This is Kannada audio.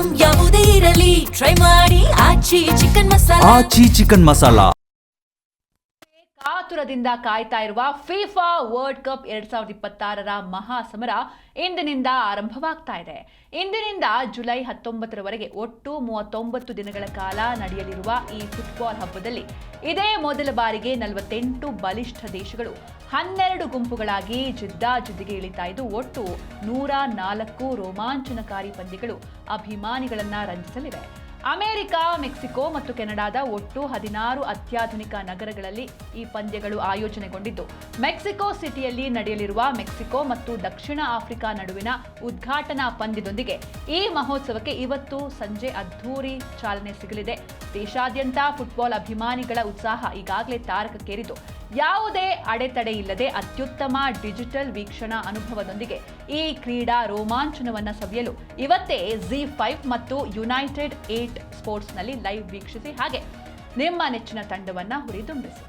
ಐಟಂ ಯಾವುದೇ ಇರಲಿ ಟ್ರೈ ಮಾಡಿ ಆಚಿ ಚಿಕನ್ ಮಸಾಲಾ. ಕಾತುರದಿಂದ ಕಾಯ್ತಾ ಇರುವ ಫಿಫಾ ವರ್ಲ್ಡ್ ಕಪ್ 2026ರ ಮಹಾಸಮರ ಇಂದಿನಿಂದ ಆರಂಭವಾಗ್ತಾ ಇದೆ. ಇಂದಿನಿಂದ ಜುಲೈ 19ರವರೆಗೆ ಒಟ್ಟು 39 ದಿನಗಳ ಕಾಲ ನಡೆಯಲಿರುವ ಈ ಫುಟ್ಬಾಲ್ ಹಬ್ಬದಲ್ಲಿ ಇದೇ ಮೊದಲ ಬಾರಿಗೆ 48 ಬಲಿಷ್ಠ ದೇಶಗಳು 12 ಗುಂಪುಗಳಾಗಿ ಜಿದ್ದಾಜಿದ್ದಿಗೆ ಇಳಿತಾ ಇದ್ದು ಒಟ್ಟು 104 ರೋಮಾಂಚನಕಾರಿ ಪಂದ್ಯಗಳು ಅಭಿಮಾನಿಗಳನ್ನ ರಂಜಿಸಲಿವೆ. ಅಮೆರಿಕ, ಮೆಕ್ಸಿಕೋ ಮತ್ತು ಕೆನಡಾದ ಒಟ್ಟು 16 ಅತ್ಯಾಧುನಿಕ ನಗರಗಳಲ್ಲಿ ಈ ಪಂದ್ಯಗಳು ಆಯೋಜನೆಗೊಂಡಿದ್ದು ಮೆಕ್ಸಿಕೋ ಸಿಟಿಯಲ್ಲಿ ನಡೆಯಲಿರುವ ಮೆಕ್ಸಿಕೋ ಮತ್ತು ದಕ್ಷಿಣ ಆಫ್ರಿಕಾ ನಡುವಿನ ಉದ್ಘಾಟನಾ ಪಂದ್ಯದೊಂದಿಗೆ ಈ ಮಹೋತ್ಸವಕ್ಕೆ ಇವತ್ತು ಸಂಜೆ ಅದ್ಧೂರಿ ಚಾಲನೆ ಸಿಗಲಿದೆ. ದೇಶಾದ್ಯಂತ ಫುಟ್ಬಾಲ್ ಅಭಿಮಾನಿಗಳ ಉತ್ಸಾಹ ಈಗಾಗಲೇ ತಾರಕಕ್ಕೇರಿದ್ದು ಯಾವುದೇ ಅಡೆತಡೆ ಇಲ್ಲದೆ ಅತ್ಯುತ್ತಮ ಡಿಜಿಟಲ್ ವೀಕ್ಷಣಾ ಅನುಭವದೊಂದಿಗೆ ಈ ಕ್ರೀಡಾ ರೋಮಾಂಚನವನ್ನ ಸವಿಯಲು ಇವತ್ತೇ ZEE5 ಮತ್ತು ಯುನೈಟೆಡ್ 8 ಸ್ಪೋರ್ಟ್ಸ್ನಲ್ಲಿ ಲೈವ್ ವೀಕ್ಷಿಸಿ ಹಾಗೆ ನಿಮ್ಮ ನೆಚ್ಚಿನ ತಂಡವನ್ನ ಹುರಿದುಂಬಿಸಿ.